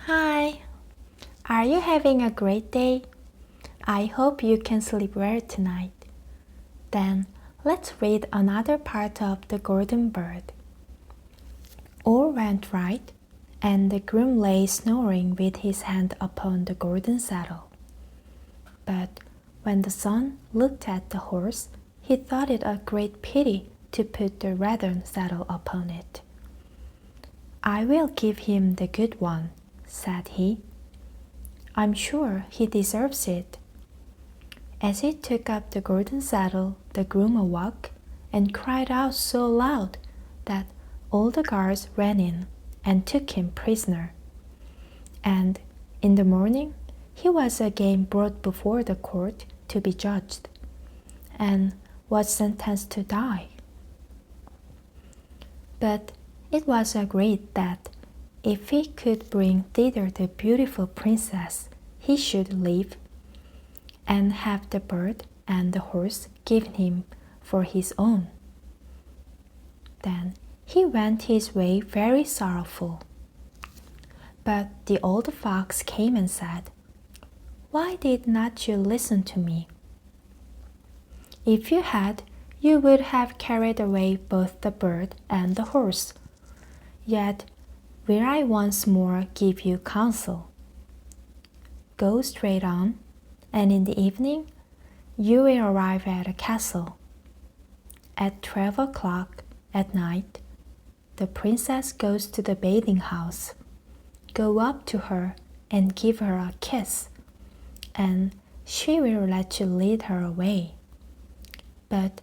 Hi, are you having a great day? I hope you can sleep well tonight. Then let's read another part of The Golden Bird. All went right, and the groom lay snoring with his hand upon the golden saddle. But when the son looked at the horse, he thought it a great pity to put the leathern saddle upon it. I will give him the good one, said he. I'm sure he deserves it. As he took up the golden saddle, the groom awoke and cried out so loud that all the guards ran in and took him prisoner. And in the morning he was again brought before the court to be judged, and was sentenced to die. But it was agreed that if he could bring thither the beautiful princess, he should live, and have the bird and the horse given him for his own. Then he went his way very sorrowful. But the old fox came and said, Why did not you listen to me? If you had, you would have carried away both the bird and the horse. Yet will I once more give you counsel. Go straight on, and in the evening you will arrive at a castle. At 12 o'clock at night, the princess goes to the bathing house. Go up to her and give her a kiss, and she will let you lead her away. But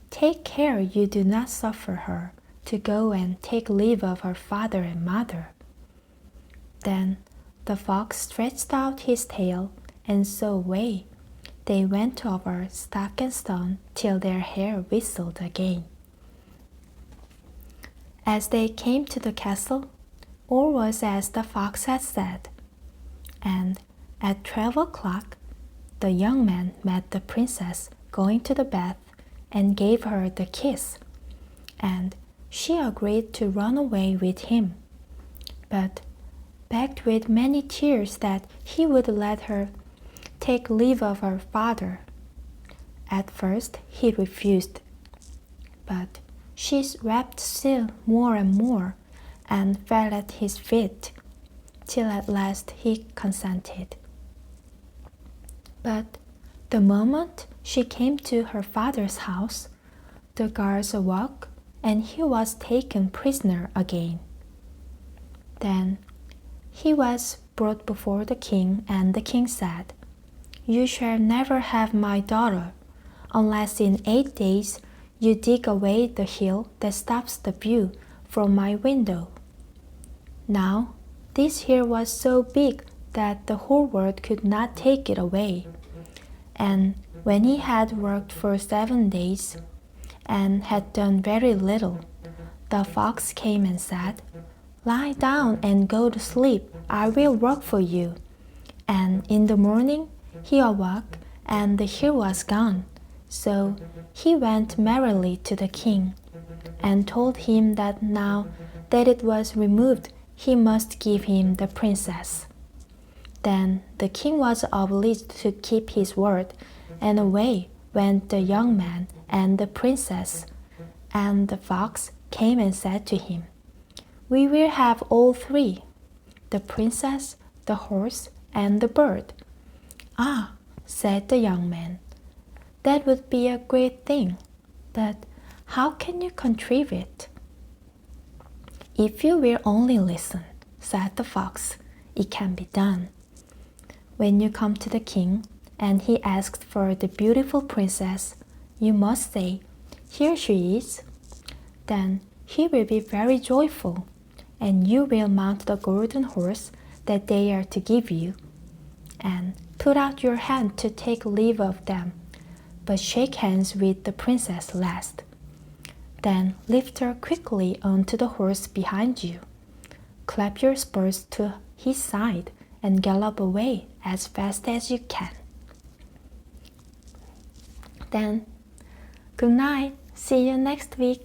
take care you do not suffer her to go and take leave of her father and mother. Then the fox stretched out his tail, and so away they went over stock and stone till their hair whistled again. As they came to the castle, all was as the fox had said, and at 12 o'clock the young man met the princess going to the bath and gave her the kiss, and she agreed to run away with him, but begged with many tears that he would let her take leave of her father. At first he refused, but she wept still more and more, and fell at his feet, till at last he consented. But the moment she came to her father's house, the guards awoke, and he was taken prisoner again. Then he was brought before the king, and the king said, You shall never have my daughter, unless in 8 days you dig away the hill that stops the view from my window. Now this hill was so big that the whole world could not take it away. And when he had worked for 7 days, and had done very little, the fox came and said, Lie down and go to sleep, I will work for you. And in the morning he awoke, and the hill was gone. So he went merrily to the king, and told him that now that it was removed, he must give him the princess. Then the king was obliged to keep his word, and away went the young man and the princess. And the fox came and said to him, We will have all three, the princess, the horse, and the bird. Ah, said the young man, that would be a great thing, but how can you contrive it? If you will only listen, said the fox, it can be done. When you come to the king, and he asks for the beautiful princess, you must say, Here she is. Then he will be very joyful, and you will mount the golden horse that they are to give you, and put out your hand to take leave of them, but shake hands with the princess last. Then lift her quickly onto the horse behind you. Clap your spurs to his side, and gallop away as fast as you can. Then, good night. See you next week.